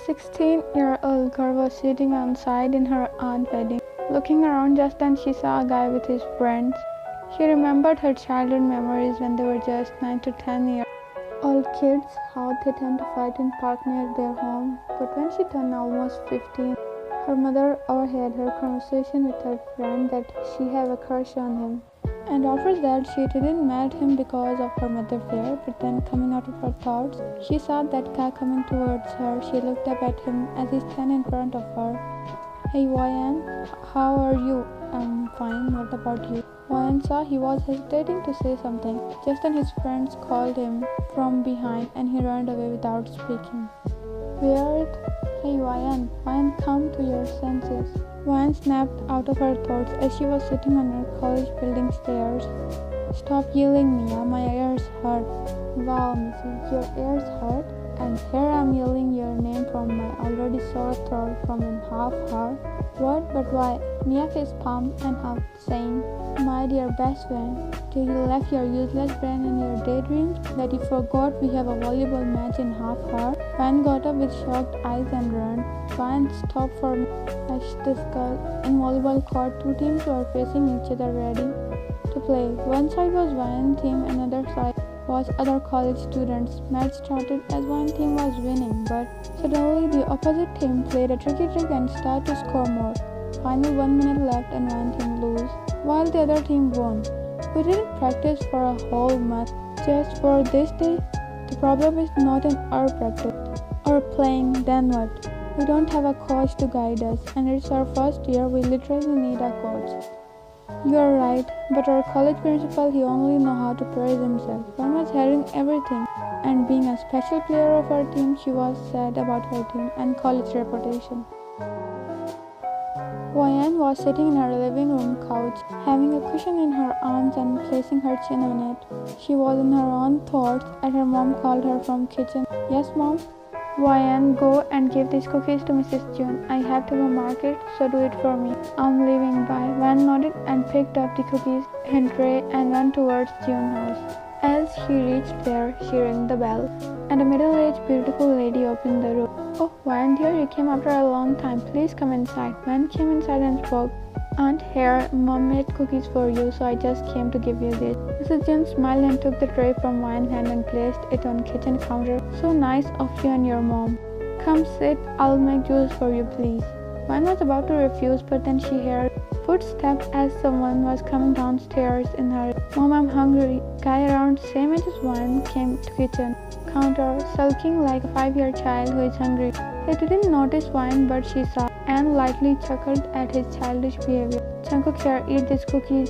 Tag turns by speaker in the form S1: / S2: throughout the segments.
S1: 16-year-old girl was sitting outside in her aunt's wedding. Looking around just then she saw a guy with his friends. She remembered her childhood memories when they were just 9 to 10 years old kids, how they tend to fight in park near their home. But when she turned almost 15, her mother overheard her conversation with her friend that she had a crush on him. And after that, she didn't marry him because of her mother's fear, but then coming out of her thoughts, she saw that guy coming towards her. She looked up at him as he stand in front of her. Hey Ryan, how are you? I'm fine, what about you? Ryan saw he was hesitating to say something. Just then his friends called him from behind and he ran away without speaking. Weird. Hey Ryan, come to your senses. Ryan snapped out of her thoughts as she was sitting on her college building stairs. Stop yelling, Mia, my ears hurt. Wow, Missy, your ears hurt? And here I'm yelling your name from my already sore throat from a half hour. What? But why? Mia faced palm and huffed, saying, my dear best friend, did you left your useless brain in your daydreams that you forgot we have a volleyball match in half hour? Ryan got up with shocked eyes and ran. Ryan stopped for me. Hushed this girl. In volleyball court, two teams were facing each other ready to play. One side was Ryan team, another side was other college students. Match started as one team was winning, but suddenly the opposite team played a tricky trick and started to score more. Final 1 minute left and one team lose, while the other team won. We didn't practice for a whole month just for this day. The problem is not in our practice or playing, then what? We don't have a coach to guide us, and it's our first year. We literally need a coach. You're right, but our college principal, he only knows how to praise himself. One was hearing everything, and being a special player of our team, she was sad about her team and college reputation. Ryan was sitting in her living room couch, having a cushion in her arms and placing her chin on it. She was in her own thoughts, and her mom called her from kitchen. Yes, Mom? Ryan, go and give these cookies to Mrs. June. I have to go market, so do it for me. I'm leaving. Bye. Ryan nodded and picked up the cookies and tray and went towards June's house. As he reached there, she rang the bell, and a middle-aged beautiful lady opened the door. Oh, Ryan dear, you came after a long time. Please come inside. Ryan came inside and spoke. Aunt, here, Mom made cookies for you, so I just came to give you this. Mrs. June smiled and took the tray from Ryan's hand and placed it on kitchen counter. So nice of you and your mom. Come sit, I'll make juice for you, please. Ryan was about to refuse, but then she heard footsteps as someone was coming downstairs in her. Mom, I'm hungry. Guy around same age as Ryan came to kitchen counter, sulking like a 5-year child who is hungry. He didn't notice Ryan, but she saw and lightly chuckled at his childish behavior. Jungkook, here, eat these cookies.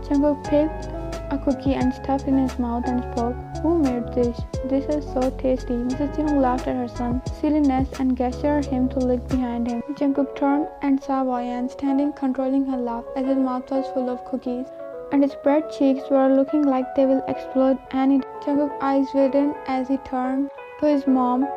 S1: Jungkook picked a cookie and stuffed it in his mouth and spoke. Who made this? This is so tasty. Mrs. Jung laughed at her son's silliness and gestured him to look behind him. Jungkook turned and saw Ryan standing, controlling her laugh as his mouth was full of cookies, and his red cheeks were looking like they will explode any day. Jungkook's eyes widened as he turned to his mom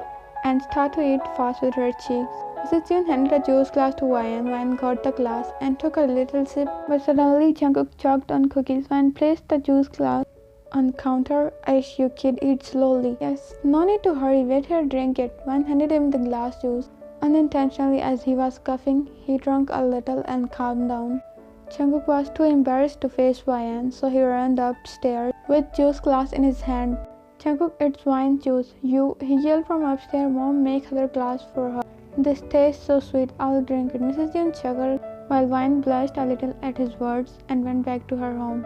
S1: and started to eat fast with her cheeks. Mrs. June handed a juice glass to Ryan. Ryan got the glass and took a little sip, but suddenly Jungkook choked on cookies. Ryan placed the juice glass on the counter. Aish, you kid, eat slowly. Yes, no need to hurry, wait here, drink it. Ryan handed him the glass juice. Unintentionally, as he was coughing, he drank a little and calmed down. Jungkook was too embarrassed to face Ryan, so he ran upstairs with juice glass in his hand. Jungkook, it's wine juice. He yelled from upstairs. Mom, make other glass for her. This tastes so sweet, I'll drink it. Mrs. June chuckled while Ryan blushed a little at his words and went back to her home.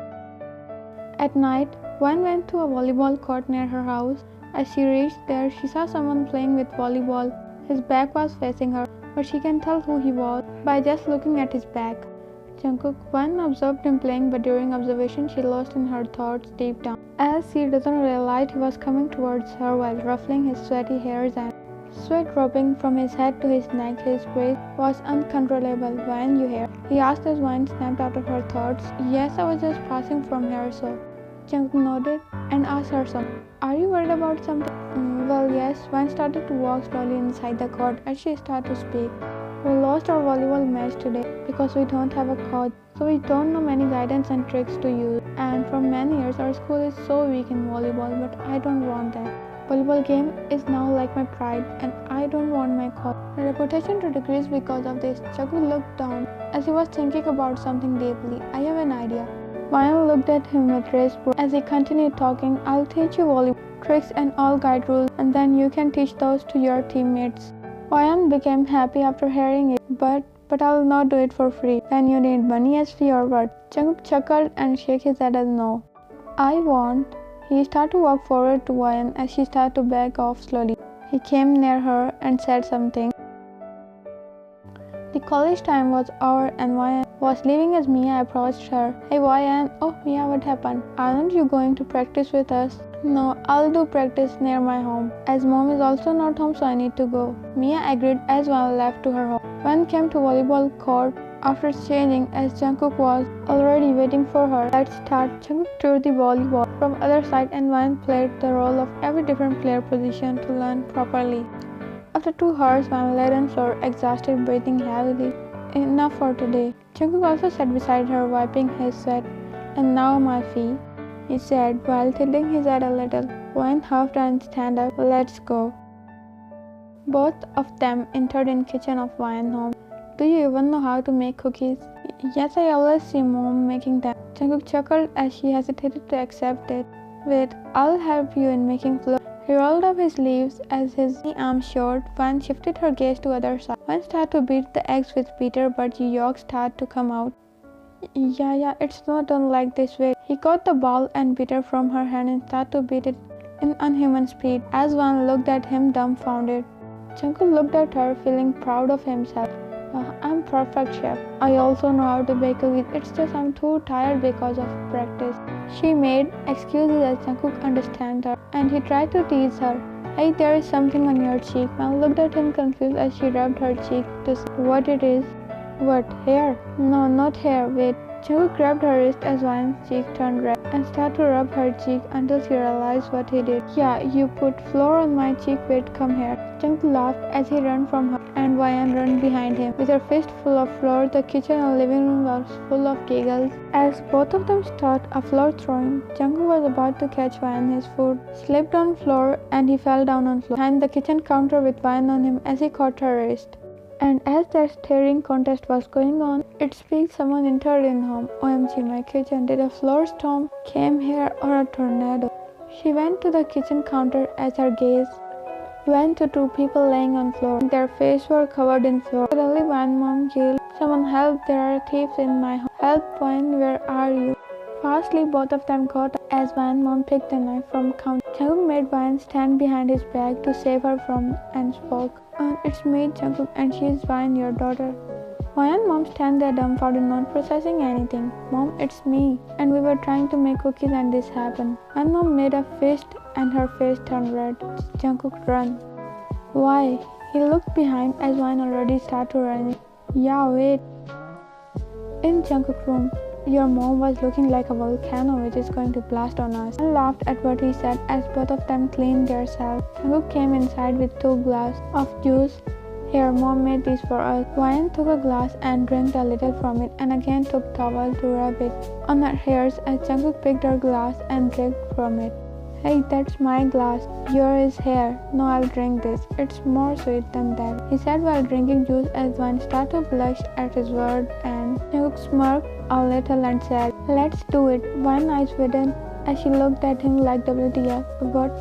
S1: At night, Ryan went to a volleyball court near her house. As she reached there, she saw someone playing with volleyball. His back was facing her, but she can tell who he was by just looking at his back. Jungkook, Ryan observed him playing, but during observation she lost in her thoughts deep down, as she doesn't realize he was coming towards her while ruffling his sweaty hairs and sweat dropping from his head to his neck. His breath was uncontrollable. Ryan, you here? He asked as Ryan snapped out of her thoughts. Yes, I was just passing from here, so. Jungkook nodded and asked her something. Are you worried about something? Well, yes. Ryan started to walk slowly inside the court as she started to speak. We lost our volleyball match today because we don't have a coach, so we don't know many guidance and tricks to use. And for many years, our school is so weak in volleyball, but I don't want that. Volleyball game is now like my pride, and I don't want my reputation to decrease because of this. Jungkook looked down as he was thinking about something deeply. I have an idea. Ryan looked at him with raised brows as he continued talking. I'll teach you volleyball tricks and all guide rules, and then you can teach those to your teammates. Ryan became happy after hearing it, but I'll not do it for free. Then you need money as fee or what? Jungkook chuckled and shook his head as no. I won't. He started to walk forward to Ryan as she started to back off slowly. He came near her and said something. The college time was over and Ryan was leaving as Mia approached her. Hey Ryan, oh Mia, what happened? Aren't you going to practice with us? No, I'll do practice near my home, as mom is also not home, so I need to go. Mia agreed as Ryan left to her home. Ryan came to volleyball court after changing as Jungkook was already waiting for her. Let's start. Jungkook threw the volleyball from other side and Ryan played the role of every different player position to learn properly. After 2 hours, Ryan lay on the floor, exhausted, breathing heavily. Enough for today. Jungkook also sat beside her, wiping his sweat. And now my fee, he said while tilting his head a little. Ryan huffed and stand up. Let's go. Both of them entered in kitchen of Ryan's home. Do you even know how to make cookies? Yes, I always see mom making them. Jungkook chuckled as she hesitated to accept it. Wait, I'll help you in making flour. He rolled up his sleeves as his arms showed. Ryan shifted her gaze to other side. Ryan started to beat the eggs with beater, but the yolks started to come out. Yeah, it's not done like this way. He caught the ball and beater from her hand and started to beat it in unhuman speed. As Ryan looked at him dumbfounded, Jungkook looked at her, feeling proud of himself. I'm perfect, chef. I also know how to bake cookies. It's just I'm too tired because of practice. She made excuses as Jungkook understood her, and he tried to tease her. Hey, there is something on your cheek. Ryan looked at him confused as she rubbed her cheek to see what it is. What, hair? No, not hair. Wait. Jungkook grabbed her wrist as Ryan's cheek turned red and started to rub her cheek until she realized what he did. Yeah, you put flour on my cheek. Wait, come here. Jungkook laughed as he ran from her and Ryan ran behind him. With her fist full of flour, the kitchen and living room was full of giggles. As both of them started a flour throwing, Jungkook was about to catch Ryan. His foot slipped on floor and he fell down on floor behind the kitchen counter with Ryan on him as he caught her wrist. And as their staring contest was going on, it speaks someone entered in home. OMG, my kitchen. Did a floor storm came here or a tornado? She went to the kitchen counter as her gaze went to 2 people laying on floor. Their faces were covered in flour. Suddenly one mom yelled, someone help, there are thieves in my home. Help, Ryan, where are you? Fastly, both of them got up as Ryan's mom picked the knife from counter. Jungkook made Ryan stand behind his back to save her from and spoke. It's me, Jungkook, and she is Ryan, your daughter. Ryan's mom stand there dumbfounded, not processing anything. Mom, it's me. And we were trying to make cookies and this happened. Ryan's mom made a fist and her face turned red. Jungkook, run. Why? He looked behind as Ryan already started running. Yeah, wait. In Jungkook's room, your mom was looking like a volcano which is going to blast on us. I laughed at what he said as both of them cleaned themselves. Jungkook came inside with 2 glasses of juice. Here, mom made these for us. Ryan took a glass and drank a little from it and again took towel to rub it on her hairs as Jungkook picked her glass and drank from it. Hey, that's my glass. Yours is hair. No, I'll drink this. It's more sweet than that, he said while drinking juice as Ryan started to blush at his word and Jungkook smirked a little and said, let's do it. Ryan's eyes widened as she looked at him like WTF. What?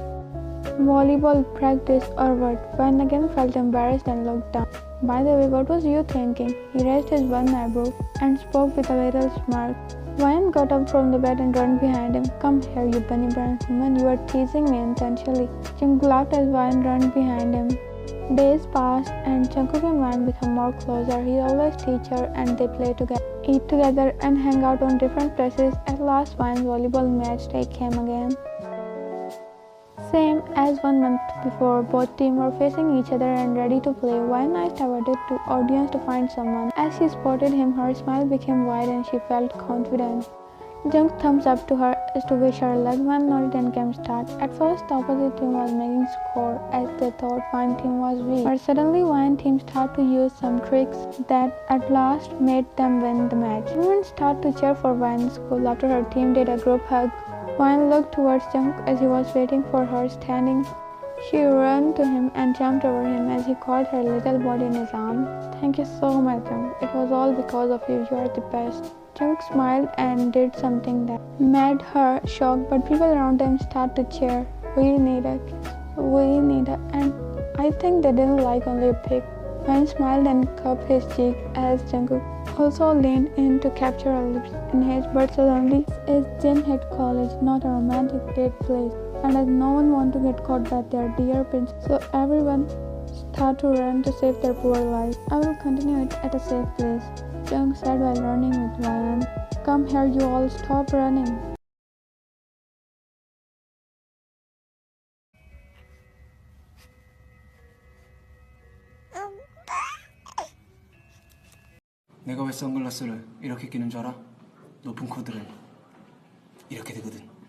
S1: Volleyball practice or what? Ryan again felt embarrassed and looked down. By the way, what was you thinking? He raised his one eyebrow and spoke with a little smirk. Ryan got up from the bed and ran behind him. Come here, you bunny brown woman, you are teasing me intentionally. Jungkook laughed as Ryan ran behind him. Days passed and Jungkook and Ryan became more closer. He always teach her and they play together, eat together and hang out on different places. At last, Ryan's volleyball match day came again. Same as 1 month before, both teams were facing each other and ready to play. Ryan asked about it to audience to find someone. As she spotted him, her smile became wide and she felt confident. Jungkook thumbs up to her as to wish her luck. Ryan nodded and game started. At first, the opposite team was making score as they thought Ryan team was weak. But suddenly, Ryan team started to use some tricks that at last made them win the match. Everyone started to cheer for Ryan's goal after her team did a group hug. Ryan looked towards Jungkook as he was waiting for her, standing She ran to him and jumped over him as he caught her little body in his arms. Thank you so much, Jung. It was all because of you. You are the best. Jung smiled and did something that made her shocked, but people around them started to cheer. We need a kiss. We need a... And I think they didn't like only a pic. Ryan smiled and cupped his cheek as Jungkook also leaned in to capture her lips in his, but suddenly his Jin hit college, not a romantic date place, and as no one wanted to get caught by their dear prince, so everyone started to run to save their poor lives. I will continue it at a safe place, Jung said while running with Ryan. Come here, you all, stop running.
S2: 내가 왜 선글라스를 이렇게 끼는 줄 알아? 높은 코드는 이렇게 되거든.